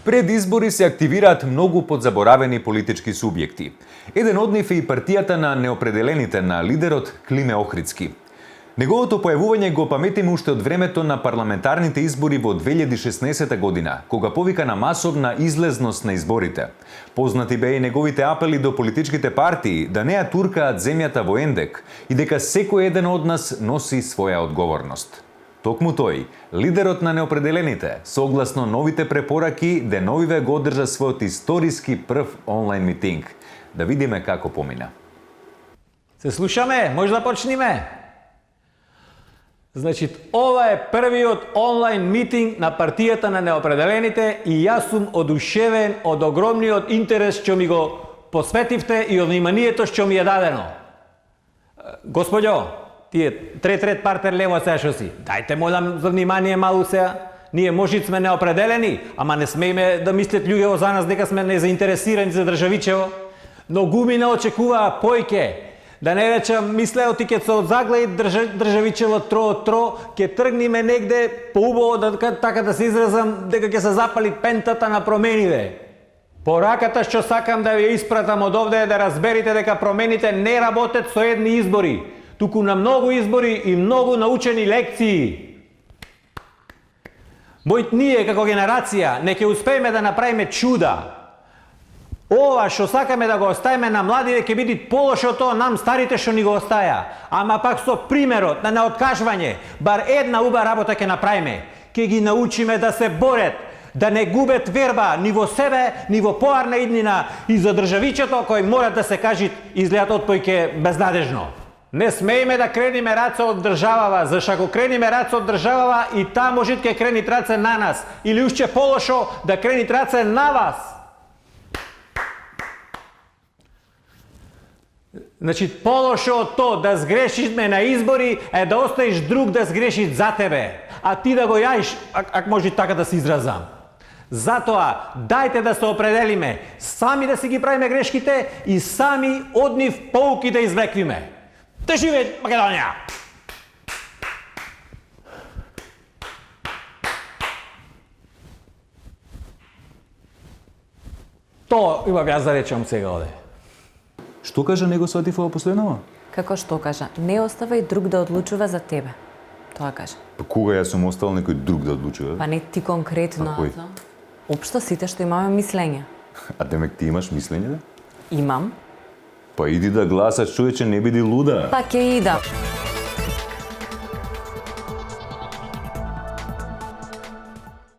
Пред избори се активираат многу подзаборавени политички субјекти. Еден од нив е и партијата на неопределените на лидерот Климе Охридски. Неговото појавување го паметиме уште од времето на парламентарните избори во 2016 година, кога повика на масовна излезност на изборите. Познати беа и неговите апели до политичките партии да не ја туркаат земјата во ендек и дека секој еден од нас носи своја одговорност. Токму тој, лидерот на неопределените, согласно новите препораки, деновиве го одржа својот историски прв онлайн митинг. Да видиме како помина. Се слушаме? Може да почниме? Значи, ова е првиот онлайн митинг на партијата на неопределените и јас сум одушевен од огромниот интерес што ми го посветивте и од вниманието што ми е дадено. Господјо, тие трет партер лево сега шо си. Дајте молам за внимание малу сега. Ние можит сме неопределени, ама не смееме да мислят луѓето за нас дека сме незаинтересирани за државичево. Но гумина очекуваа појке. Да не речам, мислео ти ке се одзагледи државичево тро, ке тргниме негде поубаво, така да се изразам, дека ќе се запали пентата на промениве. Пораката што сакам да ви испратам од овде е да разберите дека промените не работат со едни избори, туку на многу избори и многу научени лекции. Мојт ние како генерација не ќе успееме да направиме чуда. Ова што сакаме да го оставиме на младите ќе биде полошо тоа нам старите што ни го остаја. Ама пак со примерот на неоткажвање, бар една уба работа ќе направиме. Ќе ги научиме да се борат, да не губят верба ни во себе, ни во поарна иднина и за државичето кој мора да се кажи изгледат отпојке безнадежно. Не смееме да крениме раце од државава, зашто ако крениме раце од државава и таа можит ќе крени раце на нас или уште полошо да крени раце на вас. Значи, полошо од тоа да сгрешиме на избори е да оставиш друг да сгреши за тебе, а ти да го јаиш, ако може така да се изразам. Затоа, дајте да се определиме, сами да си ги правиме грешките и сами од нив поуки да извлеквиме. Да живее Македонија! Тоа имам јас да речам сега оде. Што кажа него сватив ова последново? Како што кажа? Не оставај друг да одлучува за тебе. Тоа кажа. Па кога јас сум остал некој друг да одлучува? Па не ти конкретно. А кој? Општо сите што имаме мислење. А демек ти имаш мислење да? Имам. Па иди да гласаш, човече, не биди луда. Па ќе ида.